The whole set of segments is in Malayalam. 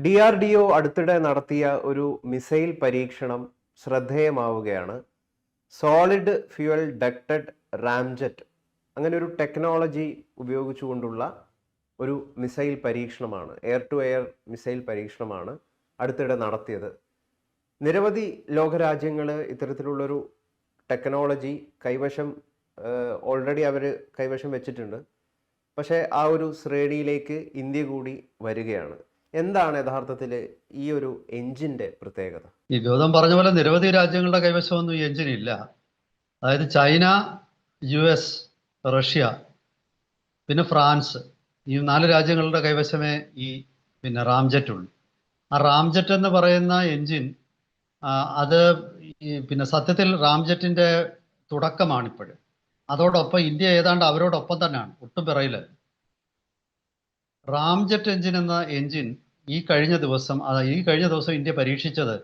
DRDO അടുത്തിടെ നടത്തിയ ഒരു മിസൈൽ പരീക്ഷണം ശ്രദ്ധേയമാവുകയാണ്. സോളിഡ് ഫ്യൂവൽ ഡക്റ്റഡ് റാംജെറ്റ് അങ്ങനെ ഒരു ടെക്നോളജി ഉപയോഗിച്ചുകൊണ്ടുള്ള ഒരു മിസൈൽ പരീക്ഷണമാണ്, എയർ ടു എയർ മിസൈൽ പരീക്ഷണമാണ് അടുത്തിടെ നടത്തിയത്. നിരവധി ലോകരാജ്യങ്ങൾ ഇത്തരത്തിലുള്ളൊരു ടെക്നോളജി ഓൾറെഡി അവർ കൈവശം വെച്ചിട്ടുണ്ട്. പക്ഷേ ആ ഒരു ശ്രേണിയിലേക്ക് ഇന്ത്യ കൂടി വരികയാണ്. എന്താണ് യഥാർത്ഥത്തിൽ ഈ ഒരു എഞ്ചിന്റെ പ്രത്യേകത? ഈ ഗൗതം പറഞ്ഞ പോലെ നിരവധി രാജ്യങ്ങളുടെ കൈവശമൊന്നും ഈ എഞ്ചിൻ ഇല്ല. അതായത് ചൈന, US, റഷ്യ, പിന്നെ ഫ്രാൻസ്, ഈ 4 രാജ്യങ്ങളുടെ കൈവശമേ ഈ റാംജെറ്റ് ഉള്ളൂ. ആ റാംജെറ്റ് എന്ന് പറയുന്ന എഞ്ചിൻ അത് പിന്നെ സത്യത്തിൽ റാംജെറ്റിന്റെ തുടക്കമാണിപ്പോഴും. അതോടൊപ്പം ഇന്ത്യ ഏതാണ്ട് അവരോടൊപ്പം തന്നെയാണ്, ഒട്ടും പിറയില്. റാംജെറ്റ് എഞ്ചിൻ എന്ന എഞ്ചിൻ ഈ കഴിഞ്ഞ ദിവസം ഇന്ത്യ പരീക്ഷിച്ചത്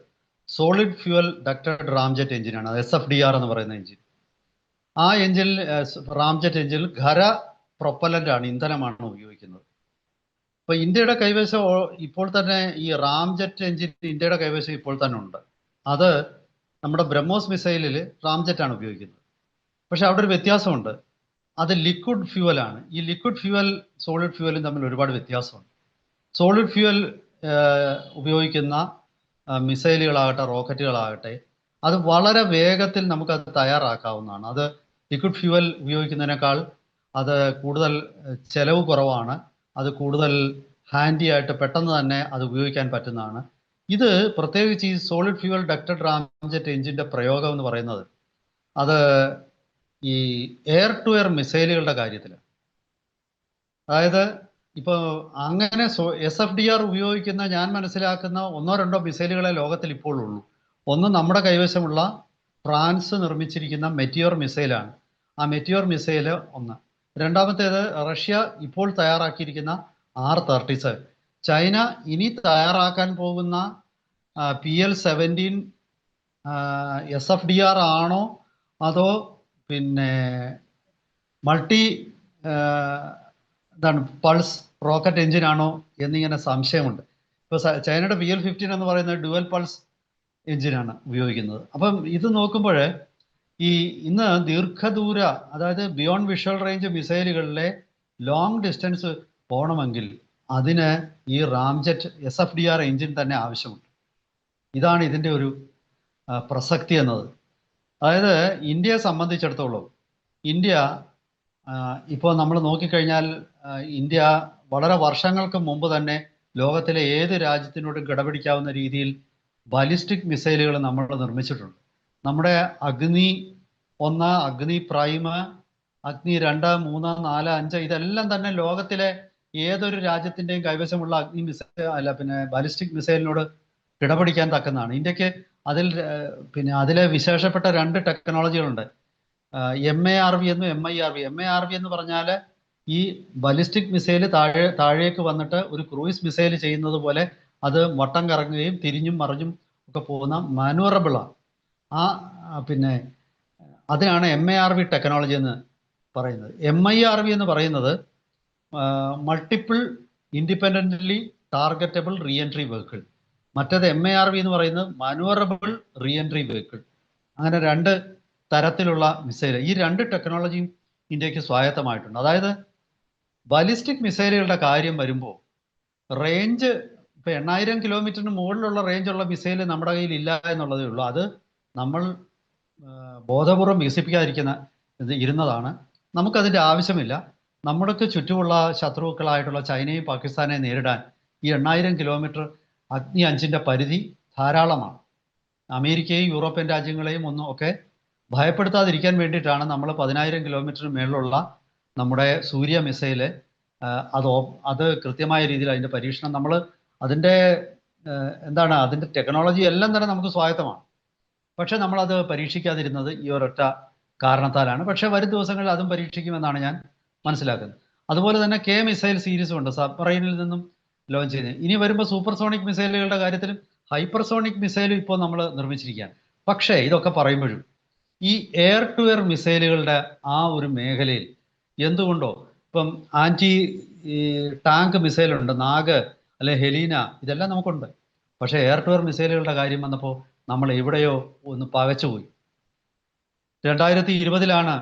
സോളിഡ് ഫ്യൂവൽ ഡക്റ്റഡ് റാംജെറ്റ് എഞ്ചിനാണ്. SFDR എന്ന് പറയുന്ന എഞ്ചിൻ. ആ എഞ്ചിൻ, റാംജെറ്റ് എഞ്ചിൻ ഖര പ്രൊപ്പലന്റ് ആണ്, ഇന്ധനമാണ് ഉപയോഗിക്കുന്നത്. അപ്പൊ ഇന്ത്യയുടെ കൈവശം ഇപ്പോൾ തന്നെ ഈ റാംജെറ്റ് എഞ്ചിൻ ഇന്ത്യയുടെ കൈവശം ഇപ്പോൾ തന്നെ ഉണ്ട്. അത് നമ്മുടെ ബ്രഹ്മോസ് മിസൈലിൽ റാംജെറ്റ് ആണ് ഉപയോഗിക്കുന്നത്. പക്ഷെ അവിടെ ഒരു വ്യത്യാസമുണ്ട്. അത് ലിക്വിഡ് ഫ്യൂവൽ ആണ്. ഈ ലിക്വിഡ് ഫ്യൂവൽ സോളിഡ് ഫ്യൂവലും തമ്മിൽ ഒരുപാട് വ്യത്യാസമുണ്ട്. സോളിഡ് ഫ്യൂവൽ ഉപയോഗിക്കുന്ന മിസൈലുകളാകട്ടെ, റോക്കറ്റുകളാകട്ടെ, അത് വളരെ വേഗത്തിൽ നമുക്കത് തയ്യാറാക്കാവുന്നതാണ്. അത് ലിക്വിഡ് ഫ്യൂവൽ ഉപയോഗിക്കുന്നതിനേക്കാൾ അത് കൂടുതൽ ചെലവ് കുറവാണ്. അത് കൂടുതൽ ഹാൻഡി ആയിട്ട് പെട്ടെന്ന് തന്നെ അത് ഉപയോഗിക്കാൻ പറ്റുന്നതാണ്. ഇത് പ്രത്യേകിച്ച് ഈ സോളിഡ് ഫ്യൂവൽ ഡക്റ്റഡ് റാംജെറ്റ് എഞ്ചിന്റെ പ്രയോഗം എന്ന് പറയുന്നത് അത് ഈ എയർ ടു എയർ മിസൈലുകളുടെ കാര്യത്തിൽ, അതായത് ഇപ്പോൾ അങ്ങനെ SFDR ഉപയോഗിക്കുന്ന ഞാൻ മനസ്സിലാക്കുന്ന 1-2 മിസൈലുകളെ ലോകത്തിൽ ഇപ്പോൾ ഉള്ളൂ. ഒന്ന് നമ്മുടെ കൈവശമുള്ള ഫ്രാൻസ് നിർമ്മിച്ചിരിക്കുന്ന മെറ്റിയോർ മിസൈലാണ്. ആ മെറ്റിയോർ മിസൈല് ഒന്ന്. രണ്ടാമത്തേത് റഷ്യ ഇപ്പോൾ തയ്യാറാക്കിയിരിക്കുന്ന R-37. ചൈന ഇനി തയ്യാറാക്കാൻ പോകുന്ന PL-17 SFDR ആണോ അതോ മൾട്ടി പൾസ് റോക്കറ്റ് എഞ്ചിനാണോ എന്നിങ്ങനെ സംശയമുണ്ട്. ഇപ്പോൾ ചൈനയുടെ PL-15 എന്ന് പറയുന്നത് ഡുവൽ പൾസ് എഞ്ചിനാണ് ഉപയോഗിക്കുന്നത്. അപ്പം ഇത് നോക്കുമ്പോൾ ഇന്ന് ദീർഘദൂര, അതായത് ബിയോണ്ട് വിഷ്വൽ റേഞ്ച് മിസൈലുകളിലെ ലോങ് ഡിസ്റ്റൻസ് പോകണമെങ്കിൽ അതിന് ഈ റാംജെറ്റ് SFDR എഞ്ചിൻ തന്നെ ആവശ്യമുണ്ട്. ഇതാണ് ഇതിൻ്റെ ഒരു പ്രസക്തി എന്നത്. അതായത് ഇന്ത്യയെ സംബന്ധിച്ചിടത്തോളം ഇന്ത്യ ഇപ്പോൾ നമ്മൾ നോക്കിക്കഴിഞ്ഞാൽ ഇന്ത്യ വളരെ വർഷങ്ങൾക്ക് മുമ്പ് തന്നെ ലോകത്തിലെ ഏത് രാജ്യത്തിനോടും കിടപിടിക്കാവുന്ന രീതിയിൽ ബാലിസ്റ്റിക് മിസൈലുകൾ നമ്മൾ നിർമ്മിച്ചിട്ടുണ്ട്. നമ്മുടെ അഗ്നി 1, അഗ്നി പ്രൈം, അഗ്നി 2, 3, 4, 5 ഇതെല്ലാം തന്നെ ലോകത്തിലെ ഏതൊരു രാജ്യത്തിൻ്റെയും കൈവശമുള്ള അഗ്നി മിസൈൽ ബാലിസ്റ്റിക് മിസൈലിനോട് കിടപിടിക്കാൻ തക്കുന്നതാണ്. ഇന്ത്യക്ക് അതിലെ വിശേഷപ്പെട്ട 2 ടെക്നോളജികളുണ്ട്. MARV എന്നും MIRV. MARV എന്ന് പറഞ്ഞാൽ ഈ ബാലിസ്റ്റിക് മിസൈൽ താഴേക്ക് വന്നിട്ട് ഒരു ക്രൂയിസ് മിസൈൽ ചെയ്യുന്നത് പോലെ അത് വട്ടം കറങ്ങുകയും തിരിഞ്ഞും മറിഞ്ഞും ഒക്കെ പോകുന്ന മാനുവറബിളാണ്. അതിനാണ് MARV ടെക്നോളജി എന്ന് പറയുന്നത്. MIRV എന്ന് പറയുന്നത് multiple independently targetable re entry vehicle. മറ്റേത് MARV എന്ന് പറയുന്നത് മാനുവറബിൾ റീ എൻട്രി വെഹിക്കിൾ. അങ്ങനെ 2 തരത്തിലുള്ള മിസൈൽ. ഈ 2 ടെക്നോളജിയും ഇന്ത്യക്ക് സ്വായത്തമായിട്ടുണ്ട്. അതായത് ബാലിസ്റ്റിക് മിസൈലുകളുടെ കാര്യം വരുമ്പോൾ റേഞ്ച് ഇപ്പോൾ 8000 കിലോമീറ്ററിന് മുകളിലുള്ള റേഞ്ചുള്ള മിസൈൽ നമ്മുടെ കയ്യിൽ ഇല്ല എന്നുള്ളതേ ഉള്ളൂ. അത് നമ്മൾ ബോധപൂർവം ഇരുന്നതാണ്. നമുക്കതിൻ്റെ ആവശ്യമില്ല. നമ്മൾക്ക് ചുറ്റുമുള്ള ശത്രുക്കളായിട്ടുള്ള ചൈനയും പാകിസ്ഥാനെയും നേരിടാൻ ഈ 8000 കിലോമീറ്റർ അഗ്നി 5ന്റെ പരിധി ധാരാളമാണ്. അമേരിക്കയും യൂറോപ്യൻ രാജ്യങ്ങളെയും ഒക്കെ ഭയപ്പെടുത്താതിരിക്കാൻ വേണ്ടിയിട്ടാണ് നമ്മൾ 10000 കിലോമീറ്ററിന് മേളിലുള്ള നമ്മുടെ സൂര്യ മിസൈല് അത് കൃത്യമായ രീതിയിൽ അതിൻ്റെ പരീക്ഷണം അതിൻ്റെ ടെക്നോളജി എല്ലാം തന്നെ നമുക്ക് സ്വായത്തമാണ്. പക്ഷെ നമ്മളത് പരീക്ഷിക്കാതിരുന്നത് ഈ ഒരൊറ്റ കാരണത്താലാണ്. പക്ഷെ വരും ദിവസങ്ങളിൽ അതും പരീക്ഷിക്കുമെന്നാണ് ഞാൻ മനസ്സിലാക്കുന്നത്. അതുപോലെ തന്നെ K മിസൈൽ സീരീസും ഉണ്ട്, സബ്മറൈനിൽ നിന്നും ലോഞ്ച് ചെയ്യുന്നത്. ഇനി വരുമ്പോൾ സൂപ്പർസോണിക് മിസൈലുകളുടെ കാര്യത്തിലും ഹൈപ്പർസോണിക് മിസൈലും ഇപ്പോൾ നമ്മൾ നിർമ്മിച്ചിരിക്കുകയാണ്. പക്ഷേ ഇതൊക്കെ പറയുമ്പോഴും ഈ എയർ ടു എയർ മിസൈലുകളുടെ ആ ഒരു മേഖലയിൽ എന്തുകൊണ്ടോ ഇപ്പം ആൻറ്റി ടാങ്ക് മിസൈലുണ്ട്, നാഗ് അല്ലെ ഹെലീന, ഇതെല്ലാം നമുക്കുണ്ട്. പക്ഷേ എയർ ടു എയർ മിസൈലുകളുടെ കാര്യം വന്നപ്പോൾ നമ്മൾ എവിടെയോ ഒന്ന് പകച്ചുപോയി. 2020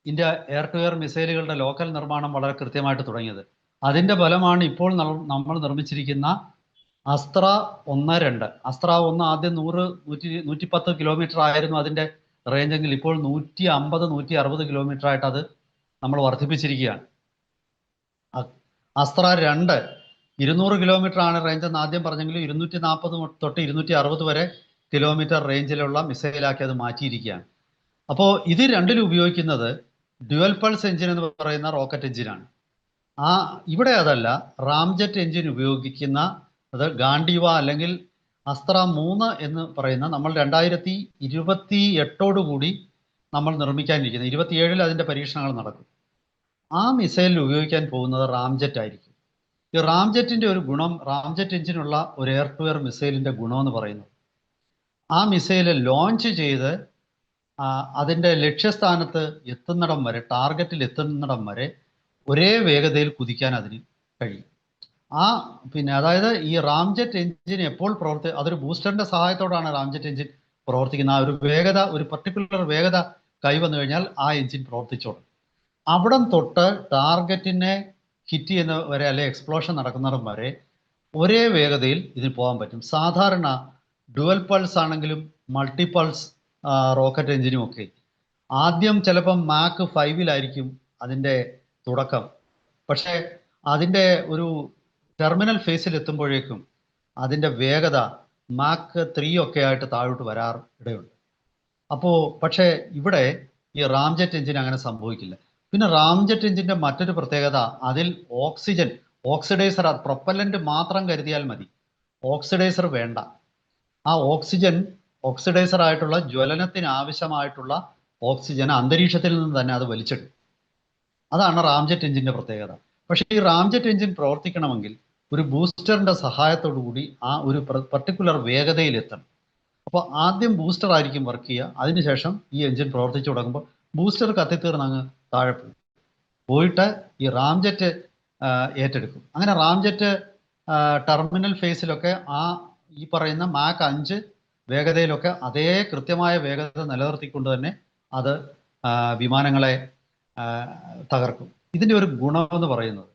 ഇന്ത്യ എയർ ടു എയർ മിസൈലുകളുടെ ലോക്കൽ നിർമ്മാണം വളരെ കൃത്യമായിട്ട് തുടങ്ങിയത്. അതിൻ്റെ ഫലമാണ് ഇപ്പോൾ നമ്മൾ നിർമ്മിച്ചിരിക്കുന്ന അസ്ത്ര 1-2. അസ്ത്ര 1 ആദ്യം 100-110 കിലോമീറ്റർ ആയിരുന്നു അതിൻ്റെ റേഞ്ചെങ്കിൽ ഇപ്പോൾ 150-160 കിലോമീറ്റർ ആയിട്ട് അത് നമ്മൾ വർദ്ധിപ്പിച്ചിരിക്കുകയാണ്. അസ്ത്ര 2 200 കിലോമീറ്റർ ആണ് റേഞ്ച് എന്ന് ആദ്യം പറഞ്ഞെങ്കിലും 240 തൊട്ട് 260 വരെ കിലോമീറ്റർ റേഞ്ചിലുള്ള മിസൈലാക്കി അത് മാറ്റിയിരിക്കുകയാണ്. അപ്പോൾ ഇത് രണ്ടിലും ഉപയോഗിക്കുന്നത് ഡ്യുവൽ പൾസ് എഞ്ചിൻ എന്ന് പറയുന്ന റോക്കറ്റ് എഞ്ചിനാണ്. ഇവിടെ അതല്ല, റാംജെറ്റ് എഞ്ചിൻ ഉപയോഗിക്കുന്ന അത് ഗാണ്ടിവ അല്ലെങ്കിൽ അസ്ത്ര 3 എന്ന് പറയുന്ന നമ്മൾ 2028 നമ്മൾ നിർമ്മിക്കാനിരിക്കുന്നത്, 27 അതിൻ്റെ പരീക്ഷണങ്ങൾ നടക്കും. ആ മിസൈലിൽ ഉപയോഗിക്കാൻ പോകുന്നത് റാംജെറ്റ് ആയിരിക്കും. ഈ റാംജെറ്റിൻ്റെ ഒരു ഗുണം, റാംജെറ്റ് എഞ്ചിനുള്ള ഒരു എയർ ടു എയർ മിസൈലിൻ്റെ ഗുണമെന്ന് പറയുന്നത് ആ മിസൈൽ ലോഞ്ച് ചെയ്ത് അതിൻ്റെ ലക്ഷ്യസ്ഥാനത്ത് എത്തുന്നിടം വരെ, ടാർഗറ്റിൽ എത്തുന്നിടം വരെ ഒരേ വേഗതയിൽ കുതിക്കാൻ അതിന് കഴിയും. അതായത് ഈ റാംജെറ്റ് എഞ്ചിൻ എപ്പോൾ അതൊരു ബൂസ്റ്ററിന്റെ സഹായത്തോടാണ് റാംജെറ്റ് എഞ്ചിൻ പ്രവർത്തിക്കുന്നത്. ആ ഒരു വേഗത, ഒരു പർട്ടിക്കുലർ വേഗത കൈവന്നു കഴിഞ്ഞാൽ ആ എഞ്ചിൻ പ്രവർത്തിച്ചോളും. അവിടം തൊട്ട് ടാർഗറ്റിനെ ഹിറ്റ് ചെയ്യുന്ന വരെ, അല്ലെ എക്സ്പ്ലോഷൻ നടക്കുന്നിടം വരെ ഒരേ വേഗതയിൽ ഇതിന് പോകാൻ പറ്റും. സാധാരണ ഡുവൽ പൾസ് ആണെങ്കിലും മൾട്ടി പൾസ് റോക്കറ്റ് എഞ്ചിനും ഒക്കെ ആദ്യം ചിലപ്പം മാക്ക് 5 അതിൻ്റെ തുടക്കം. പക്ഷേ അതിൻ്റെ ഒരു ടെർമിനൽ ഫേസിൽ എത്തുമ്പോഴേക്കും അതിൻ്റെ വേഗത മാക്ക് 3 ഒക്കെ ആയിട്ട് താഴോട്ട് ഇടയുണ്ട്. പക്ഷേ ഇവിടെ ഈ റാംജെറ്റ് എഞ്ചിൻ അങ്ങനെ സംഭവിക്കില്ല. പിന്നെ റാംജെറ്റ് എഞ്ചിൻ്റെ മറ്റൊരു പ്രത്യേകത, അതിൽ ഓക്സിഡൈസർ, പ്രൊപ്പല്ലൻ്റ് മാത്രം കരുതിയാൽ മതി, ഓക്സിഡൈസർ വേണ്ട. ആ ഓക്സിഡൈസർ ആയിട്ടുള്ള ജ്വലനത്തിന് ആവശ്യമായിട്ടുള്ള ഓക്സിജൻ അന്തരീക്ഷത്തിൽ നിന്ന് തന്നെ അത് വലിച്ചെടുക്കും. അതാണ് റാംജെറ്റ് എഞ്ചിൻ്റെ പ്രത്യേകത. പക്ഷേ ഈ റാംജെറ്റ് എഞ്ചിൻ പ്രവർത്തിക്കണമെങ്കിൽ ഒരു ബൂസ്റ്ററിന്റെ സഹായത്തോടു കൂടി ആ ഒരു പർട്ടിക്കുലർ വേഗതയിൽ എത്തണം. അപ്പോൾ ആദ്യം ബൂസ്റ്റർ ആയിരിക്കും വർക്ക് ചെയ്യുക, അതിനുശേഷം ഈ എഞ്ചിൻ പ്രവർത്തിച്ചു തുടങ്ങുമ്പോൾ ബൂസ്റ്റർ കത്തിത്തീർന്ന് അങ്ങ് താഴെ പോയിട്ട് ഈ റാംജെറ്റ് ഏറ്റെടുക്കും. അങ്ങനെ റാംജെറ്റ് ടെർമിനൽ ഫേസിലൊക്കെ ഈ പറയുന്ന മാക്ക് 5 വേഗതയിലൊക്കെ അതേ കൃത്യമായ വേഗത നിലനിർത്തിക്കൊണ്ട് തന്നെ അത് വിമാനങ്ങളെ തകർക്കും. ഇതിൻ്റെ ഒരു ഗുണമെന്ന് പറയുന്നത്,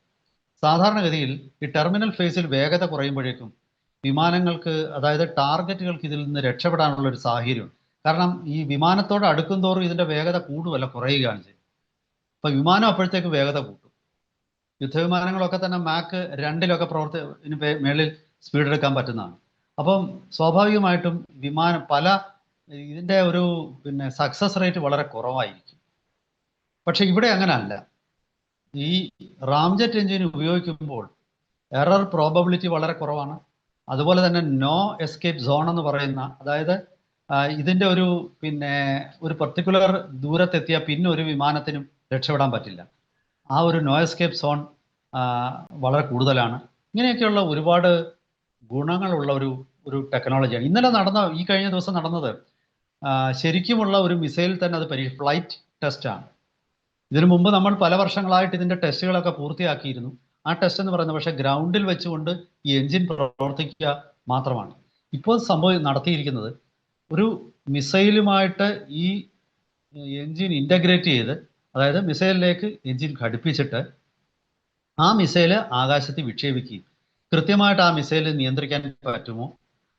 സാധാരണഗതിയിൽ ഈ ടെർമിനൽ ഫേസിൽ വേഗത കുറയുമ്പോഴേക്കും വിമാനങ്ങൾക്ക്, അതായത് ടാർഗറ്റുകൾക്ക് ഇതിൽ നിന്ന് രക്ഷപ്പെടാനുള്ള ഒരു സാഹചര്യമുണ്ട്. കാരണം ഈ വിമാനത്തോട് അടുക്കും തോറും ഇതിൻ്റെ വേഗത കൂടുകയല്ല, കുറയുകയാണ് ചെയ്യുന്നത്. അപ്പം വിമാനം അപ്പോഴത്തേക്ക് വേഗത കൂട്ടും. യുദ്ധവിമാനങ്ങളൊക്കെ തന്നെ മാക്ക് 2 മേളിൽ സ്പീഡ് എടുക്കാൻ പറ്റുന്നതാണ്. അപ്പം സ്വാഭാവികമായിട്ടും ഇതിൻ്റെ ഒരു സക്സസ് റേറ്റ് വളരെ കുറവായിരിക്കും. പക്ഷെ ഇവിടെ അങ്ങനെ അല്ല. ഈ റാംജെറ്റ് എഞ്ചിൻ ഉപയോഗിക്കുമ്പോൾ എറർ പ്രോബബിലിറ്റി വളരെ കുറവാണ്. അതുപോലെ തന്നെ നോ എസ്കേപ്പ് സോൺ എന്ന് പറയുന്ന, അതായത് ഇതിൻ്റെ ഒരു പർട്ടിക്കുലർ ദൂരത്തെത്തിയ പിന്നെ ഒരു വിമാനത്തിനും രക്ഷപ്പെടാൻ പറ്റില്ല. ആ ഒരു നോ എസ്കേപ്പ് സോൺ വളരെ കൂടുതലാണ്. ഇങ്ങനെയൊക്കെയുള്ള ഒരുപാട് ഗുണങ്ങളുള്ള ഒരു ടെക്നോളജിയാണ്. ഈ കഴിഞ്ഞ ദിവസം നടന്നത് ശരിക്കുമുള്ള ഒരു മിസൈൽ തന്നെ അത് ഫ്ലൈറ്റ് ടെസ്റ്റാണ്. ഇതിനു മുമ്പ് നമ്മൾ പല വർഷങ്ങളായിട്ട് ഇതിൻ്റെ ടെസ്റ്റുകളൊക്കെ പൂർത്തിയാക്കിയിരുന്നു. ആ ടെസ്റ്റ് എന്ന് പറയുന്നത് പക്ഷേ ഗ്രൗണ്ടിൽ വെച്ചുകൊണ്ട് ഈ എഞ്ചിൻ പ്രവർത്തിക്കുക മാത്രമാണ്. ഇപ്പോൾ നടത്തിയിരിക്കുന്നത് ഒരു മിസൈലുമായിട്ട് ഈ എഞ്ചിൻ ഇൻ്റഗ്രേറ്റ് ചെയ്ത്, അതായത് മിസൈലിലേക്ക് എഞ്ചിൻ ഘടിപ്പിച്ചിട്ട് ആ മിസൈൽ ആകാശത്ത് വിക്ഷേപിക്കുകയും കൃത്യമായിട്ട് ആ മിസൈൽ നിയന്ത്രിക്കാൻ പറ്റുമോ,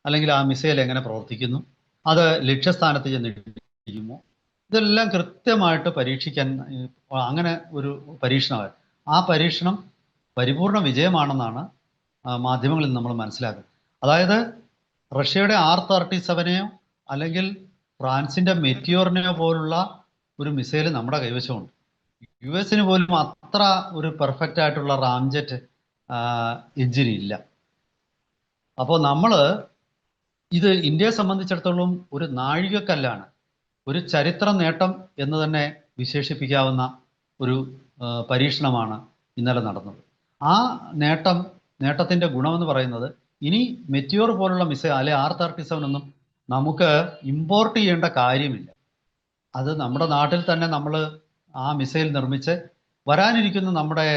അല്ലെങ്കിൽ ആ മിസൈൽ എങ്ങനെ പ്രവർത്തിക്കുന്നു, അത് ലക്ഷ്യസ്ഥാനത്ത് ചെന്നിരിക്കുമോ, ഇതെല്ലാം കൃത്യമായിട്ട് പരീക്ഷിക്കാൻ അങ്ങനെ ഒരു പരീക്ഷണമാണ്. ആ പരീക്ഷണം പരിപൂർണ വിജയമാണെന്നാണ് മാധ്യമങ്ങളിൽ നമ്മൾ മനസ്സിലാക്കുന്നത്. അതായത് റഷ്യയുടെ R-37 അല്ലെങ്കിൽ ഫ്രാൻസിൻ്റെ മെറ്റിയോറിനെയോ പോലുള്ള ഒരു മിസൈൽ നമ്മുടെ കൈവശമുണ്ട്. US പോലും അത്ര ഒരു പെർഫെക്റ്റ് ആയിട്ടുള്ള റാംജെറ്റ് എഞ്ചിൻ ഇല്ല. അപ്പോൾ ഇത് ഇന്ത്യയെ സംബന്ധിച്ചിടത്തോളം ഒരു നാഴികക്കല്ലാണ്, ഒരു ചരിത്ര നേട്ടം എന്ന് തന്നെ വിശേഷിപ്പിക്കാവുന്ന ഒരു പരീക്ഷണമാണ് ഇന്നലെ നടന്നത്. ആ നേട്ടത്തിൻ്റെ ഗുണമെന്ന് പറയുന്നത്, ഇനി മെറ്റിയോർ പോലുള്ള മിസൈൽ അല്ലെ R-37 ഒന്നും നമുക്ക് ഇമ്പോർട്ട് ചെയ്യേണ്ട കാര്യമില്ല. അത് നമ്മുടെ നാട്ടിൽ തന്നെ നമ്മൾ ആ മിസൈൽ നിർമ്മിച്ച് വരാനിരിക്കുന്ന നമ്മുടെ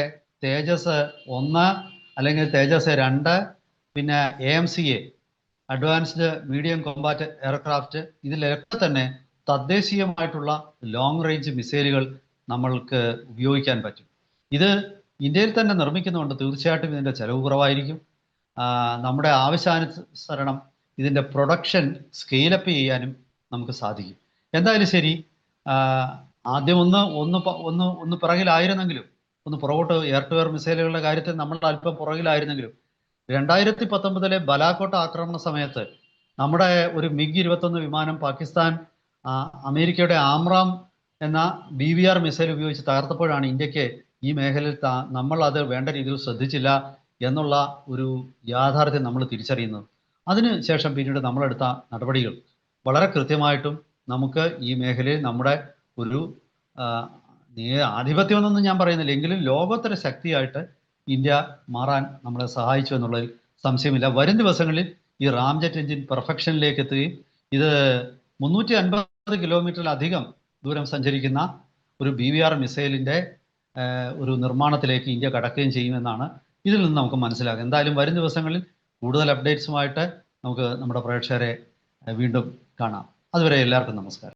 തേജസ് 1 അല്ലെങ്കിൽ തേജസ് 2 പിന്നെ AMCA, advanced medium Kombat aircraft, ഇതിലൊക്കെ തന്നെ തദ്ദേശീയമായിട്ടുള്ള ലോങ് റേഞ്ച് മിസൈലുകൾ നമ്മൾക്ക് ഉപയോഗിക്കാൻ പറ്റും. ഇത് ഇന്ത്യയിൽ തന്നെ നിർമ്മിക്കുന്നതുകൊണ്ട് തീർച്ചയായിട്ടും ഇതിൻ്റെ ചെലവ് കുറവായിരിക്കും. നമ്മുടെ ആവശ്യാനുസരണം ഇതിൻ്റെ പ്രൊഡക്ഷൻ സ്കെയിലപ്പ് ചെയ്യാനും നമുക്ക് സാധിക്കും. എന്തായാലും ശരി, ആദ്യം ഒന്ന് പിറകിലായിരുന്നെങ്കിലും, ഒന്ന് പുറകോട്ട് എയർ ടു എയർ മിസൈലുകളുടെ കാര്യത്തിൽ നമ്മൾ അല്പം പുറകിലായിരുന്നെങ്കിലും 2019 ബലാക്കോട്ട് ആക്രമണ സമയത്ത് നമ്മുടെ ഒരു MiG-21 വിമാനം പാകിസ്ഥാൻ അമേരിക്കയുടെ ആംറാം എന്ന BVR മിസൈൽ ഉപയോഗിച്ച് തകർത്തപ്പോഴാണ് ഇന്ത്യക്ക് ഈ മേഖലയിൽ നമ്മൾ അത് വേണ്ട രീതിയിൽ ശ്രദ്ധിച്ചില്ല എന്നുള്ള ഒരു യാഥാർത്ഥ്യം നമ്മൾ തിരിച്ചറിയുന്നത്. അതിനുശേഷം പിന്നീട് നമ്മളെടുത്ത നടപടികൾ വളരെ കൃത്യമായിട്ടും നമുക്ക് ഈ മേഖലയിൽ നമ്മുടെ ഒരു ആധിപത്യമെന്നൊന്നും ഞാൻ പറയുന്നില്ല, എങ്കിലും ലോകോത്തര ശക്തിയായിട്ട് ഇന്ത്യ മാറാൻ നമ്മളെ സഹായിച്ചു എന്നുള്ളതിൽ സംശയമില്ല. വരും ദിവസങ്ങളിൽ ഈ റാംജെറ്റ് എഞ്ചിൻ പെർഫെക്ഷനിലേക്ക് എത്തുകയും ഇത് 350 കിലോമീറ്ററിലധികം ദൂരം സഞ്ചരിക്കുന്ന ഒരു BVR മിസൈലിൻ്റെ ഒരു നിർമ്മാണത്തിലേക്ക് ഇന്ത്യ കടക്കുകയും ചെയ്യുമെന്നാണ് ഇതിൽ നിന്ന് നമുക്ക് മനസ്സിലാക്കുക. എന്തായാലും വരും ദിവസങ്ങളിൽ കൂടുതൽ അപ്ഡേറ്റ്സുമായിട്ട് നമുക്ക് നമ്മുടെ പ്രേക്ഷകരെ വീണ്ടും കാണാം. അതുവരെ എല്ലാവർക്കും നമസ്കാരം.